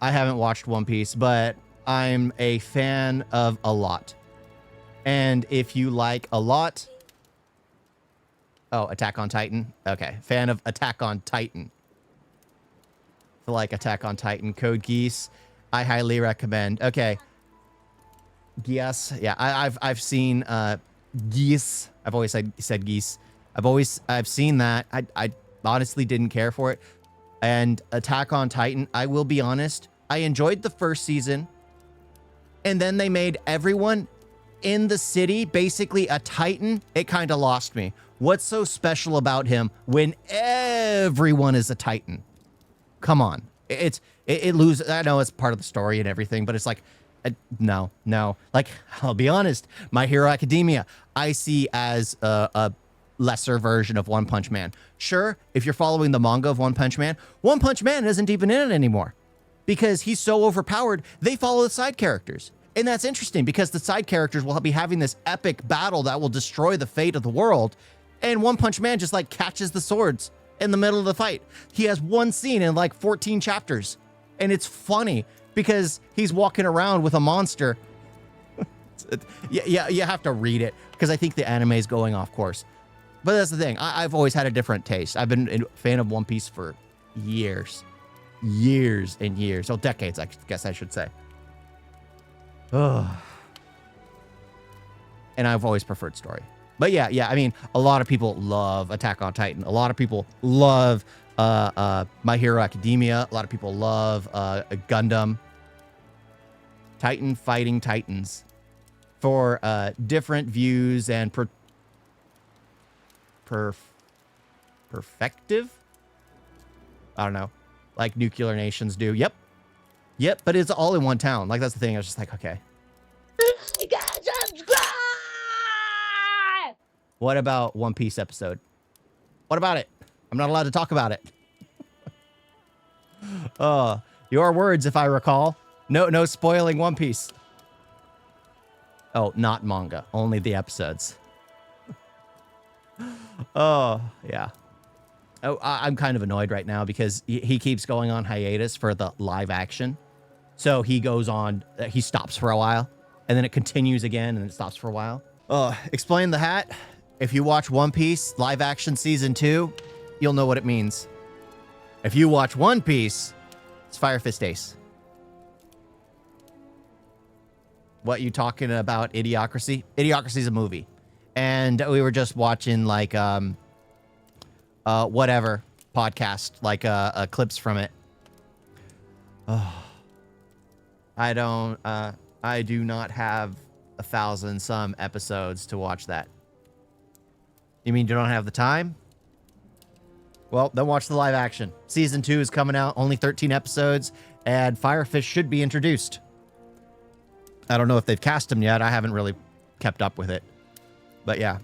I haven't watched One Piece, but I'm a fan of a lot. And if you like a lot... Oh, Attack on Titan? Okay. Fan of Attack on Titan. If you like Attack on Titan, Code Geass, I highly recommend. Okay. Geass. Yeah, I've seen Geass. I've always said Geese. I've seen that. I honestly didn't care for it. And Attack on Titan, I will be honest, I enjoyed the first season. And then they made everyone in the city basically a Titan. It kind of lost me. What's so special about him when everyone is a Titan? Come on. It loses. I know it's part of the story and everything, but it's like, no. Like, I'll be honest, My Hero Academia, I see as a lesser version of One Punch Man. Sure, if you're following the manga of One Punch Man isn't even in it anymore because he's so overpowered, they follow the side characters. And that's interesting because the side characters will be having this epic battle that will destroy the fate of the world. And One Punch Man just like catches the swords in the middle of the fight. He has one scene in like 14 chapters. And it's funny because he's walking around with a monster. Yeah, you have to read it because I think the anime is going off course. But that's the thing. I've always had a different taste. I've been a fan of One Piece for years. Years and years. Oh, decades, I guess I should say. Oh. And I've always preferred story. But yeah, I mean, a lot of people love Attack on Titan. A lot of people love My Hero Academia. A lot of people love Gundam. Titan fighting Titans. For different views and perspective? I don't know. Like nuclear nations do. Yep, but it's all in one town. Like, that's the thing. I was just like, okay. What about One Piece episode? What about it? I'm not allowed to talk about it. Your words, if I recall. No spoiling One Piece. Oh, not manga. Only the episodes. Oh, yeah. Oh, I'm kind of annoyed right now because he keeps going on hiatus for the live action. So he goes on, he stops for a while, and then it continues again, and then it stops for a while. Explain the hat. If you watch One Piece live action season 2, you'll know what it means. If you watch One Piece, it's Fire Fist Ace. What you talking about, Idiocracy? Idiocracy's a movie. And we were just watching like whatever podcast, like clips from it. Oh, I do not have 1,000 some episodes to watch that. You mean you don't have the time? Well, then watch the live action. Season 2 is coming out, only 13 episodes, and Firefish should be introduced. I don't know if they've cast him yet. I haven't really kept up with it. But yeah.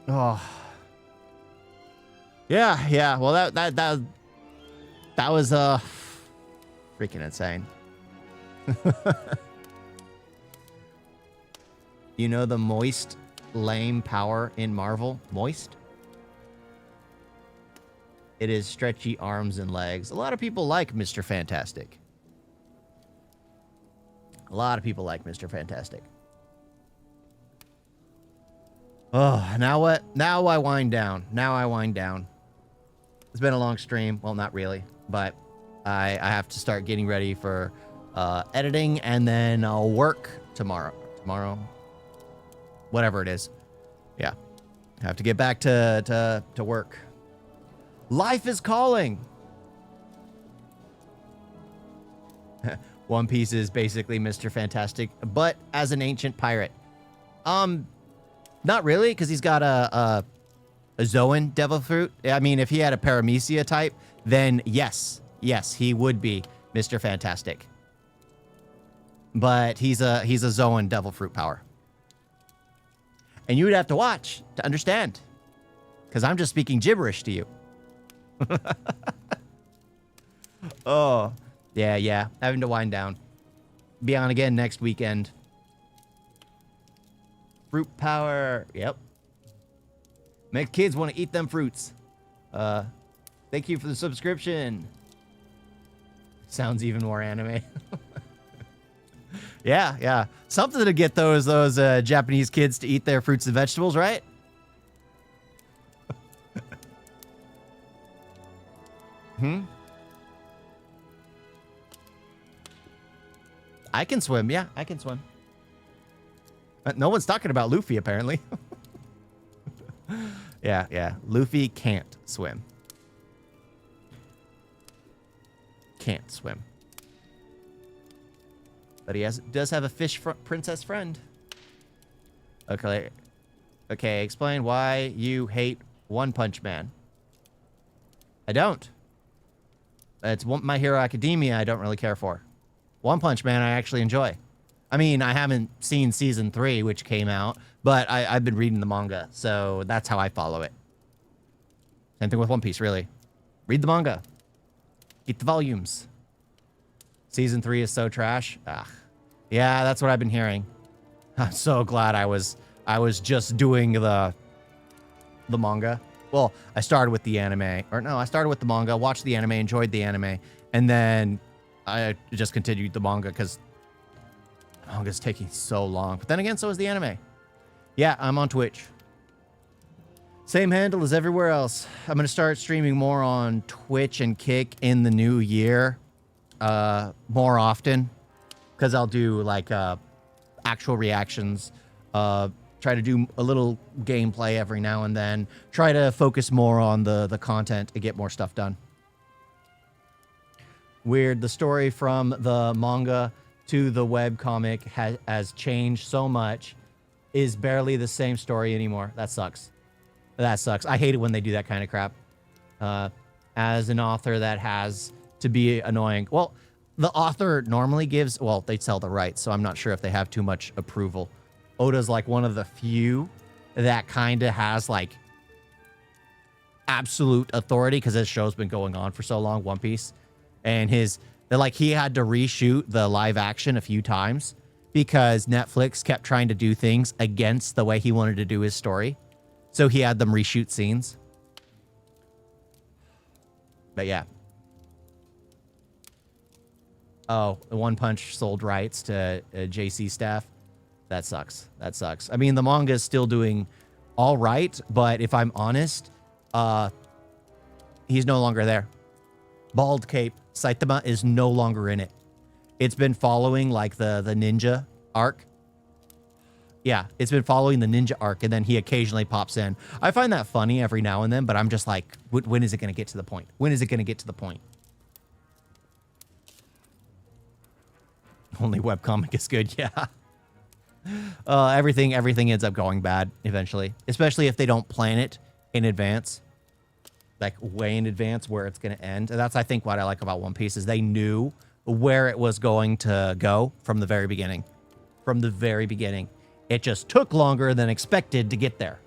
Oh. Yeah. Well, that was freaking insane. You know the moist lame power in Marvel? Moist? It is stretchy arms and legs. A lot of people like Mr. Fantastic. A lot of people like Mr. Fantastic. Oh, now what? Now I wind down. It's been a long stream. Well, not really, but I have to start getting ready for editing, and then I'll work tomorrow. Whatever it is. Yeah. I have to get back to work. Life is calling. One Piece is basically Mr. Fantastic, but as an ancient pirate. Not really, because he's got a Zoan devil fruit. I mean, if he had a Paramecia type, then yes, he would be Mr. Fantastic. But he's a Zoan devil fruit power. And you would have to watch to understand, because I'm just speaking gibberish to you. Oh, yeah. Having to wind down. Be on again next weekend. Fruit power. Yep. Make kids want to eat them fruits. Thank you for the subscription. Sounds even more anime. Yeah, yeah. Something to get those Japanese kids to eat their fruits and vegetables, right? I can swim. Yeah, I can swim. No one's talking about Luffy, apparently. Yeah, yeah. Luffy can't swim. Can't swim. But he does have a fish princess friend. Okay. Okay, explain why you hate One Punch Man. I don't. It's My Hero Academia I don't really care for. One Punch Man I actually enjoy. I mean, I haven't seen season 3, which came out, but I've been reading the manga, so that's how I follow it. Same thing with One Piece, really. Read the manga. Get the volumes. Season 3 is so trash. Ugh. Yeah, that's what I've been hearing. I'm so glad I was just doing the manga. Well, I started with the anime. Or no, I started with the manga, watched the anime, enjoyed the anime, and then I just continued the manga because the manga's taking so long. But then again, so is the anime. Yeah, I'm on Twitch. Same handle as everywhere else. I'm going to start streaming more on Twitch and Kick in the new year. More often. Because I'll do, like, actual reactions. Try to do a little gameplay every now and then. Try to focus more on the content to get more stuff done. Weird. The story from the manga to the webcomic has changed so much. Is barely the same story anymore. That sucks. That sucks. I hate it when they do that kind of crap. As an author, that has to be annoying. Well, the author normally gives... Well, they sell the rights, so I'm not sure if they have too much approval. Oda's like one of the few that kind of has like absolute authority because this show's been going on for so long, One Piece. And he had to reshoot the live action a few times because Netflix kept trying to do things against the way he wanted to do his story. So he had them reshoot scenes. But yeah. Oh, the One Punch sold rights to JC staff. That sucks. That sucks. I mean, the manga is still doing all right, but if I'm honest, he's no longer there. Bald Cape Saitama is no longer in it. It's been following like the ninja arc. Yeah, it's been following the ninja arc, and then he occasionally pops in. I find that funny every now and then, but I'm just like, when is it going to get to the point? When is it going to get to the point? Only webcomic is good, yeah. Everything ends up going bad eventually, especially if they don't plan it in advance, like way in advance where it's going to end. And that's, I think, what I like about One Piece is they knew where it was going to go from the very beginning. From the very beginning. It just took longer than expected to get there.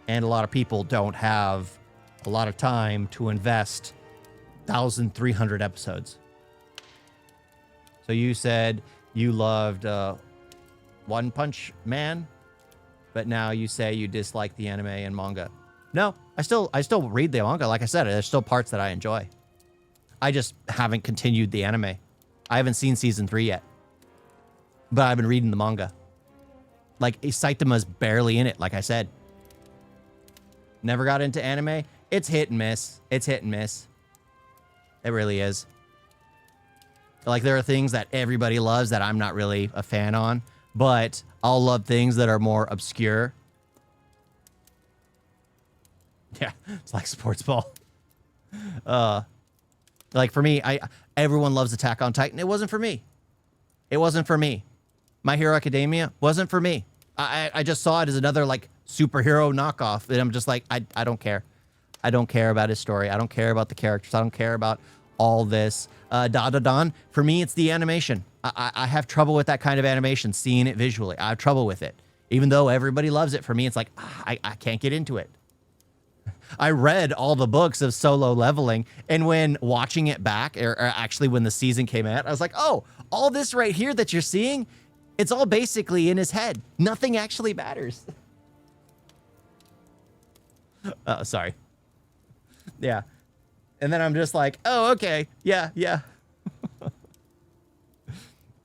And a lot of people don't have a lot of time to invest 1,300 episodes. So you said you loved One Punch Man, but now you say you dislike the anime and manga. No, I still read the manga. Like I said, there's still parts that I enjoy. I just haven't continued the anime. I haven't seen season 3 yet, but I've been reading the manga. Like, Saitama's barely in it, like I said. Never got into anime. It's hit and miss. It's hit and miss. It really is. Like, there are things that everybody loves that I'm not really a fan on, but I'll love things that are more obscure. Yeah, it's like sports ball. Like for me, everyone loves Attack on Titan. It wasn't for me. It wasn't for me. My Hero Academia wasn't for me. I just saw it as another like superhero knockoff, and I'm just like, I don't care. I don't care about his story. I don't care about the characters. I don't care about all this. Dadadan, for me, it's the animation. I have trouble with that kind of animation, seeing it visually. I have trouble with it. Even though everybody loves it, for me, it's like, I can't get into it. I read all the books of Solo Leveling, and when watching it back, or actually when the season came out, I was like, oh, all this right here that you're seeing, it's all basically in his head. Nothing actually matters. Oh, sorry. Yeah. And then I'm just like, oh, okay. Yeah.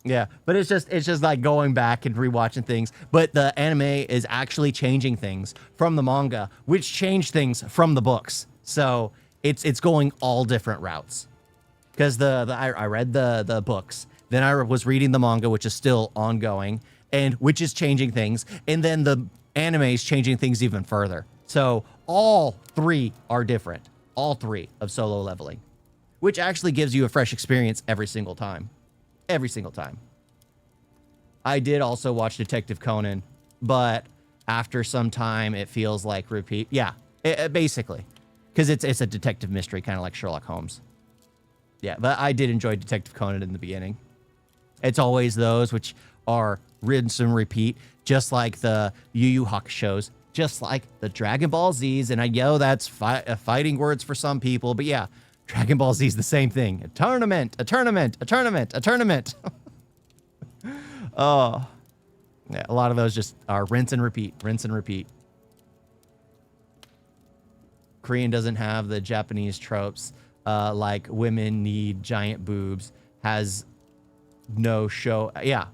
Yeah, but it's just like going back and rewatching things. But the anime is actually changing things from the manga, which changed things from the books. So it's going all different routes. Because I read the books, then I was reading the manga, which is still ongoing, and which is changing things, and then the anime is changing things even further. So all three are different, all three of Solo Leveling, which actually gives you a fresh experience every single time. Every single time. I did also watch Detective Conan, but after some time, it feels like repeat. Yeah, basically, because it's a detective mystery, kind of like Sherlock Holmes. Yeah, but I did enjoy Detective Conan in the beginning. It's always those which are rinse and repeat, just like the Yu Yu Hakusho's, just like the Dragon Ball Z's. And I know that's fighting words for some people, but yeah. Dragon Ball Z is the same thing. A tournament, a tournament, a tournament, a tournament. Oh, yeah, a lot of those just are rinse and repeat, rinse and repeat. Korean doesn't have the Japanese tropes like women need giant boobs, has no show. Yeah.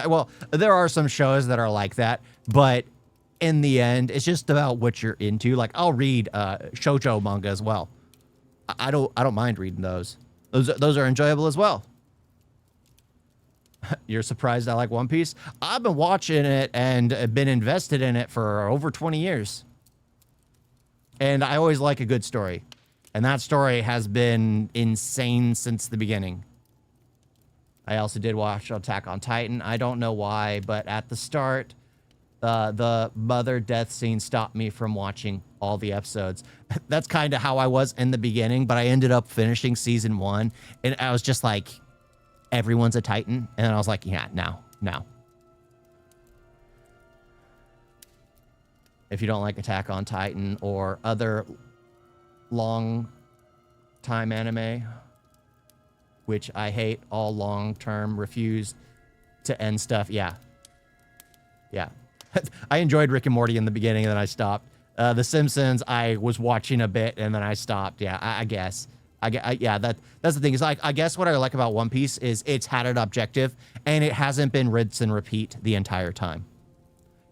Well, there are some shows that are like that, but in the end, it's just about what you're into. Like I'll read shoujo manga as well. I don't mind reading those. Those are enjoyable as well. You're surprised I like One Piece? I've been watching it and been invested in it for over 20 years. And I always like a good story. And that story has been insane since the beginning. I also did watch Attack on Titan. I don't know why, but at the start, the mother death scene stopped me from watching all the episodes. That's kind of how I was in the beginning, but I ended up finishing season 1, and I was just like, everyone's a Titan, and I was like, yeah, now. If you don't like Attack on Titan or other long time anime, which I hate, all long-term, refuse to end stuff, yeah. I enjoyed Rick and Morty in the beginning, and then I stopped. The Simpsons, I was watching a bit, and then I stopped. Yeah, I guess. Yeah, that's the thing. Is I guess what I like about One Piece is it's had an objective, and it hasn't been rinse and repeat the entire time.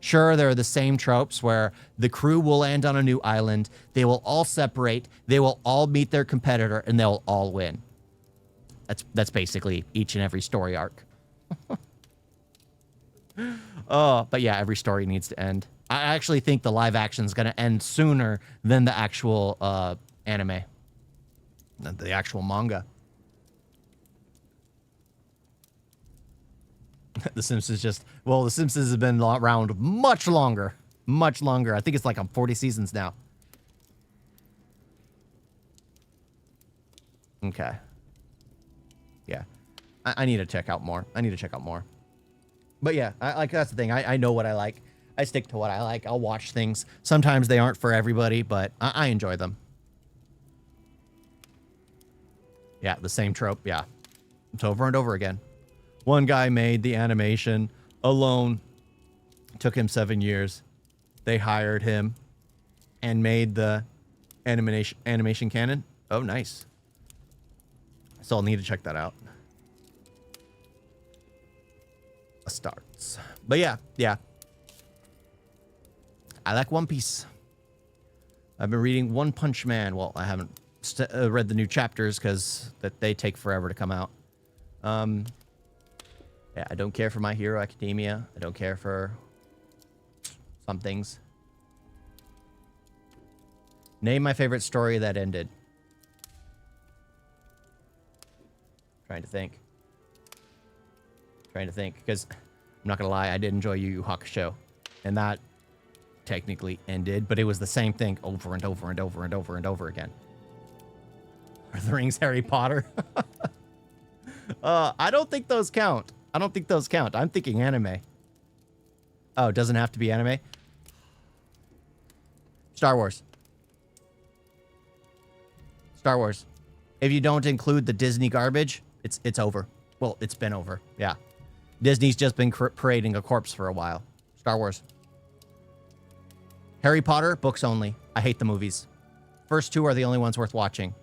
Sure, there are the same tropes where the crew will land on a new island, they will all separate, they will all meet their competitor, and they'll all win. That's basically each and every story arc. Oh, but yeah, every story needs to end. I actually think the live action is going to end sooner than the actual anime, the actual manga. The Simpsons the Simpsons have been around much longer. I think it's like on 40 seasons now. Okay. Yeah. I need to check out more. But yeah, that's the thing. I know what I like. I stick to what I like. I'll watch things. Sometimes they aren't for everybody, but I enjoy them. Yeah, the same trope. Yeah. It's over and over again. One guy made the animation alone. It took him 7 years. They hired him and made the animation canon. Oh, nice. So I'll need to check that out. Starts. But yeah. I like One Piece. I've been reading One Punch Man. Well, I haven't read the new chapters because they take forever to come out. Yeah, I don't care for My Hero Academia. I don't care for some things. Name my favorite story that ended. Trying to think, because I'm not gonna lie, I did enjoy Yu Yu Hakusho, and that technically ended, but it was the same thing over and over and over and over and over again. Are the Rings Harry Potter? I don't think those count. I'm thinking anime. Oh, it doesn't have to be anime? Star Wars. If you don't include the Disney garbage, it's over. Well, it's been over. Yeah. Disney's just been parading a corpse for a while. Star Wars. Harry Potter, books only. I hate the movies. First two are the only ones worth watching.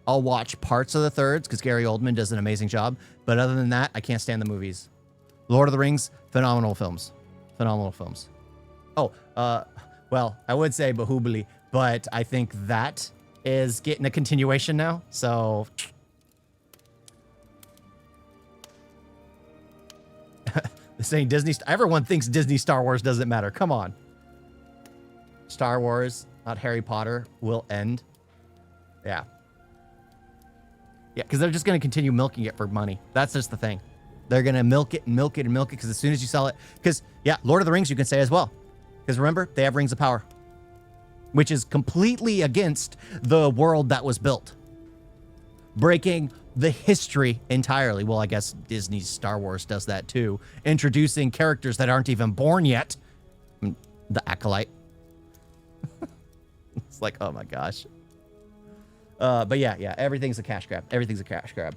I'll watch parts of the thirds because Gary Oldman does an amazing job. But other than that, I can't stand the movies. Lord of the Rings, phenomenal films. Phenomenal films. Oh, well, I would say Bahubali, but I think that is getting a continuation now. So saying Disney, everyone thinks Disney Star Wars doesn't matter. Come on. Star Wars, not Harry Potter, will end. Yeah. Yeah, because they're just going to continue milking it for money. That's just the thing. They're going to milk it and milk it and milk it because as soon as you sell it, because, yeah, Lord of the Rings, you can say as well. Because remember, they have Rings of Power, which is completely against the world that was built, breaking the history entirely. Well, I guess Disney's Star Wars does that too, introducing characters that aren't even born yet. The Acolyte. It's like, oh my gosh. But yeah, everything's a cash grab. Everything's a cash grab.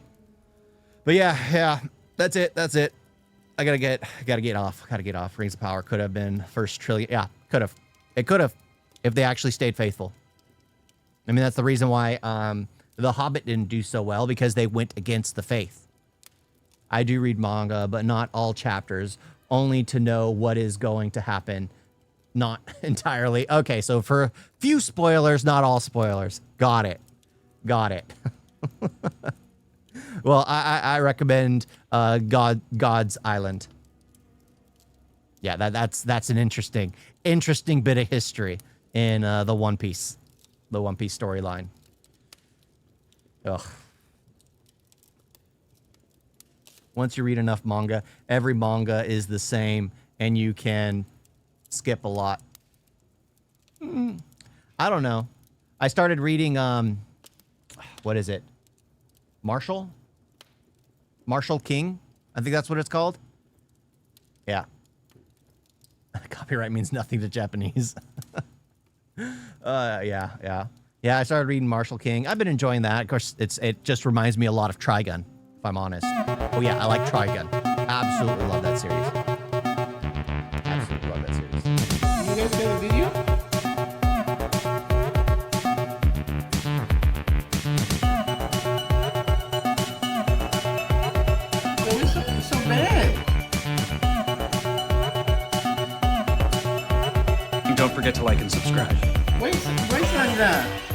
But yeah, that's it. I gotta get off. Rings of Power could have been first trillion. Yeah, could have. It could have, if they actually stayed faithful. I mean, that's the reason why The Hobbit didn't do so well, because they went against the faith. I do read manga, but not all chapters, only to know what is going to happen. Not entirely. Okay, so for a few spoilers, not all spoilers. Got it. Well, I recommend God's Island. Yeah, that's an interesting bit of history in the One Piece storyline. Ugh. Once you read enough manga, every manga is the same, and you can skip a lot. I don't know. I started reading what is it? Marshall King? I think that's what it's called. Yeah. Copyright means nothing to Japanese. Yeah, I started reading Marshall King. I've been enjoying that. Of course, it just reminds me a lot of Trigun, if I'm honest. Oh yeah, I like Trigun. Absolutely love that series. Absolutely love that series. You guys got a video? So bad. And don't forget to like and subscribe. Wait, where's that?